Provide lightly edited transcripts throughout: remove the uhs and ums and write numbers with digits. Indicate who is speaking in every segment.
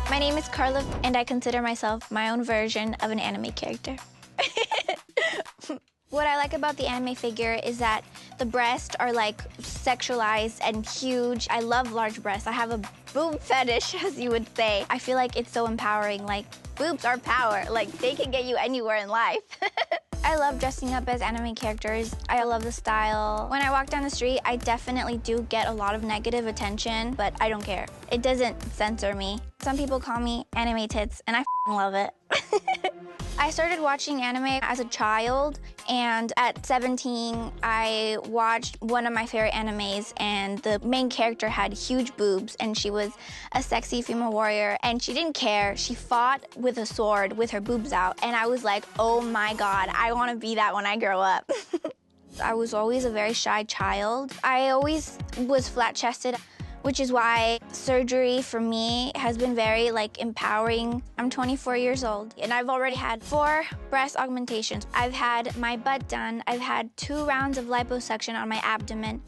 Speaker 1: My name is Karla, and I consider myself my own version of an anime character. What I like about the anime figure is that the breasts are like sexualized and huge. I love large breasts. I have a boob fetish, as you would say. I feel like it's so empowering. Like, boobs are power. Like, they can get you anywhere in life. I love dressing up as anime characters. I love the style. When I walk down the street, I definitely do get a lot of negative attention, but I don't care. It doesn't censor me. Some people call me anime tits, and I love it. I started watching anime as a child, and at 17, I watched one of my favorite animes, and the main character had huge boobs, and she was a sexy female warrior, and she didn't care. She fought with a sword with her boobs out, and I was like, oh my God, I want to be that when I grow up. I was always a very shy child. I always was flat-chested, which is why surgery for me has been very empowering. I'm 24 years old and I've already had 4 breast augmentations. I've had my butt done. I've had 2 rounds of liposuction on my abdomen,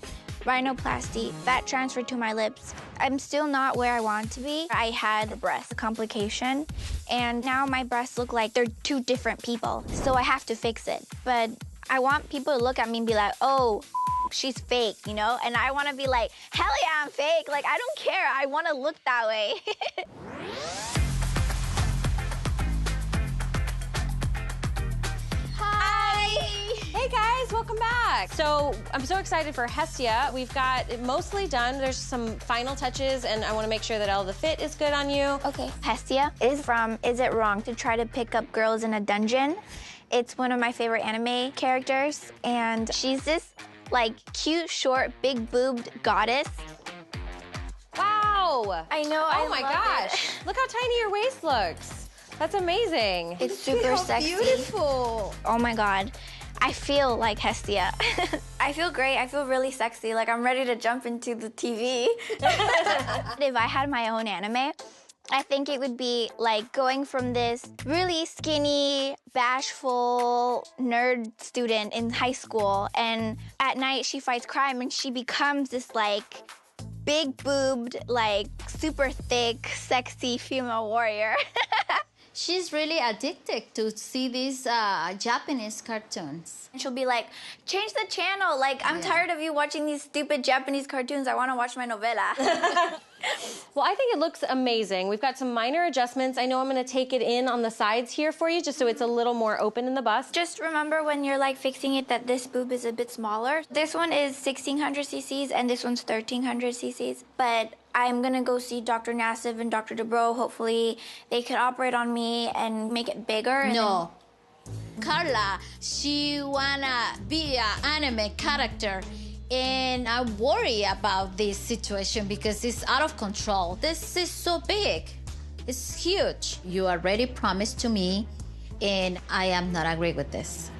Speaker 1: rhinoplasty, fat transfer to my lips. I'm still not where I want to be. I had a breast complication and now my breasts look like they're 2 different people. So I have to fix it. But I want people to look at me and be like, oh, she's fake, you know? And I want to be like, hell yeah, I'm fake. Like, I don't care. I want to look that way. Hi.
Speaker 2: Hey guys, welcome back. So I'm so excited for Hestia. We've got it mostly done. There's some final touches and I want to make sure that all the fit is good on you.
Speaker 1: Okay. Hestia is from Is It Wrong to Try to Pick Up Girls in a Dungeon? It's one of my favorite anime characters and she's this cute, short, big-boobed goddess.
Speaker 2: Wow!
Speaker 1: I know,
Speaker 2: Oh my gosh. Look how tiny your waist looks. That's amazing.
Speaker 1: It's super sexy.
Speaker 3: Beautiful.
Speaker 1: Oh my God. I feel like Hestia. I feel great. I feel really sexy. Like, I'm ready to jump into the TV. If I had my own anime, I think it would be like going from this really skinny, bashful nerd student in high school, and at night she fights crime and she becomes this big-boobed, super thick, sexy female warrior.
Speaker 3: She's really addicted to see these Japanese cartoons.
Speaker 1: And she'll be like, change the channel. I'm tired of you watching these stupid Japanese cartoons. I want to watch my novela.
Speaker 2: Well, I think it looks amazing. We've got some minor adjustments. I know I'm going to take it in on the sides here for you, just so it's a little more open in the bust.
Speaker 1: Just remember when you're fixing it that this boob is a bit smaller. This one is 1,600 cc's and this one's 1,300 cc's. But I'm going to go see Dr. Nassif and Dr. Dubrow. Hopefully they can operate on me and make it bigger.
Speaker 3: No. Karla, she wanna be an anime character. And I worry about this situation because it's out of control. This is so big. It's huge. You already promised to me, and I am not agree with this.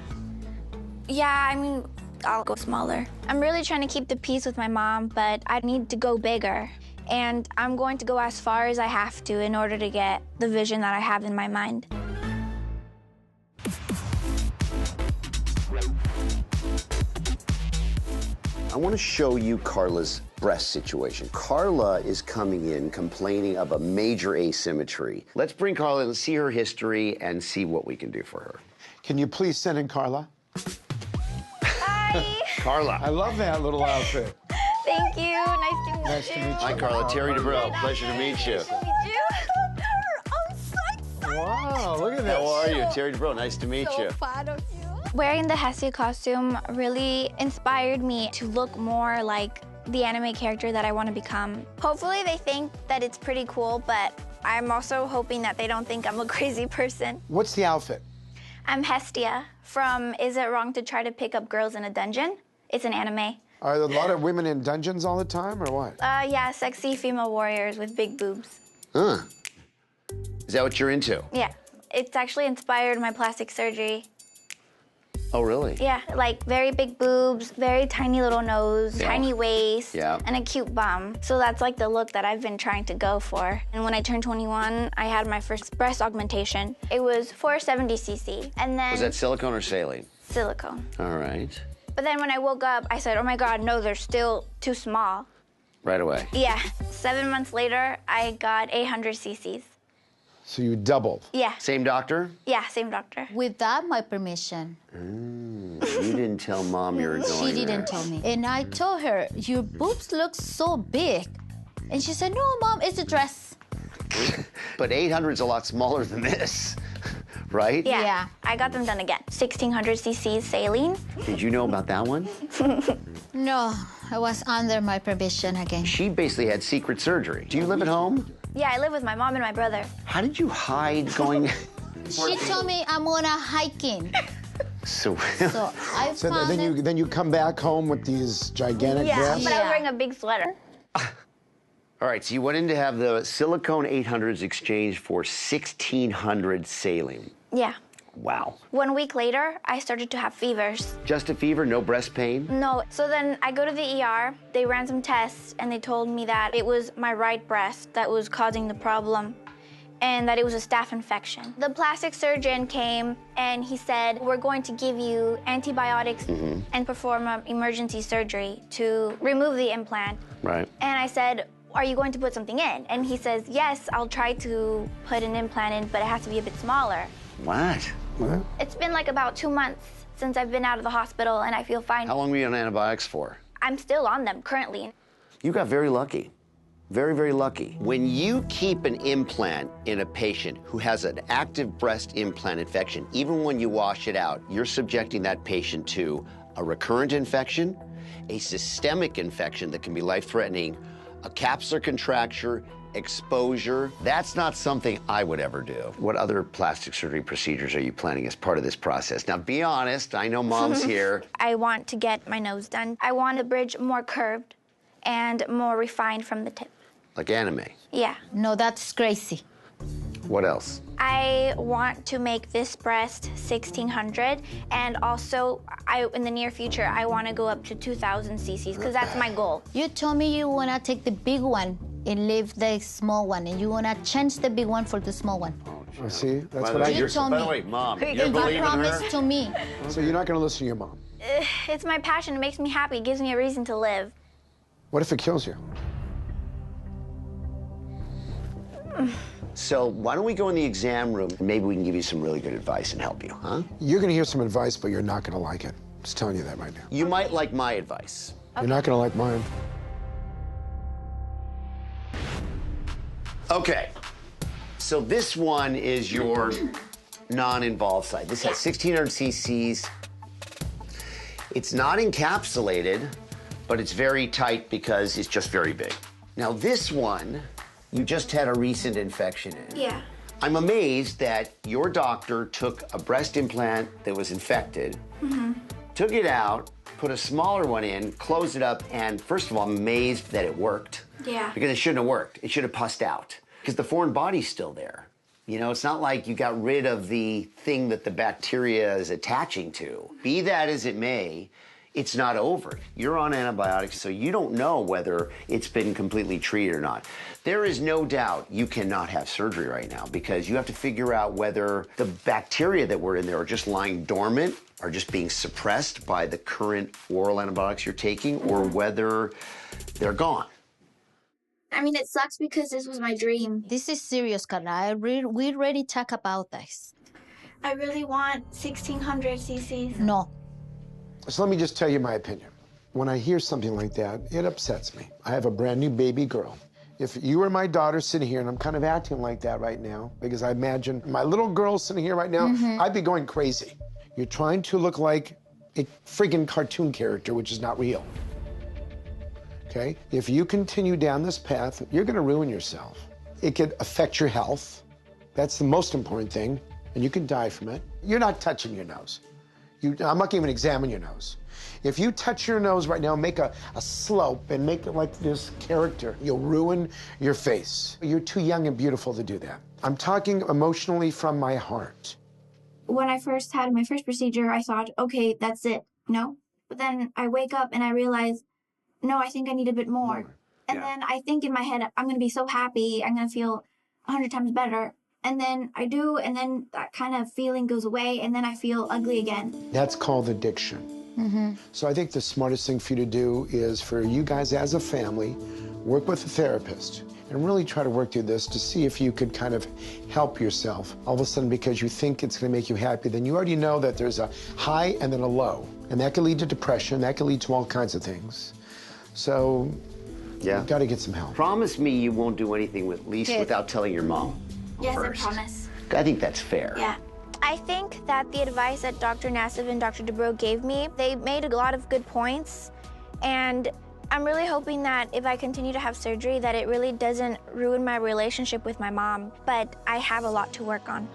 Speaker 1: Yeah, I mean, I'll go smaller. I'm really trying to keep the peace with my mom, but I need to go bigger. And I'm going to go as far as I have to in order to get the vision that I have in my mind.
Speaker 4: I want to show you Karla's breast situation. Karla is coming in complaining of a major asymmetry. Let's bring Karla in and see her history and see what we can do for her.
Speaker 5: Can you please send in Karla?
Speaker 1: Hi.
Speaker 4: Karla.
Speaker 5: I love that little outfit.
Speaker 1: Thank you. Nice to meet you.
Speaker 5: Nice to meet you.
Speaker 4: Hi, Karla. Terry Dubrow. Pleasure to meet you.
Speaker 1: Nice to meet you. I'm so excited.
Speaker 5: Wow, look at this.
Speaker 4: How are you? Terry Dubrow. Nice to meet you.
Speaker 3: Proud of you.
Speaker 1: Wearing the Hestia costume really inspired me to look more like the anime character that I want to become. Hopefully they think that it's pretty cool, but I'm also hoping that they don't think I'm a crazy person.
Speaker 5: What's the outfit?
Speaker 1: I'm Hestia from Is It Wrong to Try to Pick Up Girls in a Dungeon? It's an anime.
Speaker 5: Are there a lot of women in dungeons all the time, or what?
Speaker 1: Yeah, sexy female warriors with big boobs.
Speaker 4: Huh. Is that what you're into?
Speaker 1: Yeah, it's actually inspired my plastic surgery.
Speaker 4: Oh, really?
Speaker 1: Yeah, very big boobs, very tiny little nose,
Speaker 4: Yeah.
Speaker 1: tiny waist,
Speaker 4: Yeah.
Speaker 1: and a cute bum. So that's the look that I've been trying to go for. And when I turned 21, I had my first breast augmentation. It was 470 cc, and then
Speaker 4: Was that silicone or saline?
Speaker 1: silicone.
Speaker 4: All right.
Speaker 1: But then when I woke up, I said, oh my God, no, they're still too small.
Speaker 4: Right away.
Speaker 1: Yeah. 7 months later, I got 800 cc's.
Speaker 5: So you doubled.
Speaker 1: Yeah.
Speaker 4: Same doctor?
Speaker 1: Yeah, same doctor.
Speaker 3: Without my permission.
Speaker 4: You didn't tell Mom you were going
Speaker 3: She didn't
Speaker 4: there.
Speaker 3: tell me. And I told her, your boobs look so big. And she said, no, Mom, it's a dress.
Speaker 4: But 800 is a lot smaller than this, right?
Speaker 1: Yeah.
Speaker 3: Yeah.
Speaker 1: I got them done again. 1600 cc's saline.
Speaker 4: Did you know about that one?
Speaker 3: No, I was under my permission again.
Speaker 4: She basically had secret surgery. Do you live at home?
Speaker 1: Yeah, I live with my mom and my brother.
Speaker 4: How did you hide going?
Speaker 3: She told me I'm gonna hiking.
Speaker 4: So,
Speaker 3: So I
Speaker 5: So
Speaker 3: found it.
Speaker 5: then you come back home with these gigantic
Speaker 1: Yeah,
Speaker 5: breasts?
Speaker 1: but I was
Speaker 3: Yeah.
Speaker 1: wearing a big sweater.
Speaker 4: all right, so you went in to have the silicone 800s exchanged for 1600 saline.
Speaker 1: Yeah.
Speaker 4: Wow.
Speaker 1: 1 week later, I started to have fevers.
Speaker 4: Just a fever, no breast pain?
Speaker 1: No, so then I go to the ER, they ran some tests, and they told me that it was my right breast that was causing the problem, and that it was a staph infection. The plastic surgeon came, and he said, we're going to give you antibiotics and perform an emergency surgery to remove the implant.
Speaker 4: Right.
Speaker 1: And I said, are you going to put something in? And he says, yes, I'll try to put an implant in, but it has to be a bit smaller.
Speaker 4: What?
Speaker 5: What?
Speaker 1: It's been like about 2 months since I've been out of the hospital, and I feel fine.
Speaker 4: How long were you on antibiotics for?
Speaker 1: I'm still on them currently.
Speaker 4: You got very lucky. Very, very lucky. When you keep an implant in a patient who has an active breast implant infection, even when you wash it out, you're subjecting that patient to a recurrent infection, a systemic infection that can be life-threatening, a capsular contracture, exposure. That's not something I would ever do. What other plastic surgery procedures are you planning as part of this process? Now, be honest. I know Mom's here.
Speaker 1: I want to get my nose done. I want the bridge more curved and more refined from the tip.
Speaker 4: Like anime.
Speaker 1: Yeah.
Speaker 3: No, that's crazy.
Speaker 4: What else?
Speaker 1: I want to make this breast 1600, and also in the near future, I want to go up to 2000 cc's because that's my goal.
Speaker 3: You told me you wanna take the big one and leave the small one, and you wanna change the big one for the small one.
Speaker 5: Oh, see, that's
Speaker 4: By
Speaker 5: what
Speaker 4: the
Speaker 5: I
Speaker 4: way,
Speaker 3: You told
Speaker 4: by the
Speaker 3: me.
Speaker 4: way, Mom, you
Speaker 3: You
Speaker 4: believe in
Speaker 3: promised
Speaker 4: her?
Speaker 3: to me.
Speaker 5: So you're not going to listen to your mom.
Speaker 1: It's my passion. It makes me happy. It gives me a reason to live.
Speaker 5: What if it kills you?
Speaker 4: So why don't we go in the exam room and maybe we can give you some really good advice and help you, huh?
Speaker 5: You're going to hear some advice, but you're not going to like it. Just telling you that right now.
Speaker 4: You might like my advice.
Speaker 5: You're not going to like mine.
Speaker 4: Okay. So this one is your non-involved side. This has 1600 cc's. It's not encapsulated, but it's very tight because it's just very big. Now this one, you just had a recent infection in.
Speaker 1: Yeah.
Speaker 4: I'm amazed that your doctor took a breast implant that was infected, took it out, put a smaller one in, closed it up, and first of all, I'm amazed that it worked.
Speaker 1: Yeah.
Speaker 4: Because it shouldn't have worked. It should have pussed out. Because the foreign body's still there. You know, it's not like you got rid of the thing that the bacteria is attaching to. Be that as it may, it's not over. You're on antibiotics, so you don't know whether it's been completely treated or not. There is no doubt you cannot have surgery right now because you have to figure out whether the bacteria that were in there are just lying dormant, are just being suppressed by the current oral antibiotics you're taking, or whether they're gone.
Speaker 1: I mean, it sucks because this was my dream.
Speaker 3: This is serious, Karla. We already talk about this.
Speaker 1: I really want 1600 cc's.
Speaker 3: No.
Speaker 5: So let me just tell you my opinion. When I hear something like that, it upsets me. I have a brand new baby girl. If you were my daughter sitting here, and I'm kind of acting like that right now, because I imagine my little girl sitting here right now, I'd be going crazy. You're trying to look like a friggin' cartoon character, which is not real. Okay? If you continue down this path, you're gonna ruin yourself. It could affect your health. That's the most important thing, and you can die from it. You're not touching your nose. I'm not even examine your nose. If you touch your nose right now, make a slope and make it like this character, you'll ruin your face. You're too young and beautiful to do that. I'm talking emotionally from my heart.
Speaker 1: When I first had my first procedure, I thought, okay, that's it. No. But then I wake up and I realize, no, I think I need a bit more. And then I think in my head, I'm going to be so happy. I'm going to feel 100 times better. And then I do, and then that kind of feeling goes away, and then I feel ugly again.
Speaker 5: That's called addiction. So I think the smartest thing for you to do is for you guys as a family, work with a therapist and really try to work through this to see if you could kind of help yourself. All of a sudden, because you think it's going to make you happy, then you already know that there's a high and then a low. And that can lead to depression. That can lead to all kinds of things. So you've got to get some help.
Speaker 4: Promise me you won't do anything with Lisa without telling your mom
Speaker 1: Yes,
Speaker 4: first.
Speaker 1: I promise.
Speaker 4: I think that's fair.
Speaker 1: Yeah. I think that the advice that Dr. Nassif and Dr. Dubrow gave me, they made a lot of good points. And I'm really hoping that if I continue to have surgery, that it really doesn't ruin my relationship with my mom. But I have a lot to work on.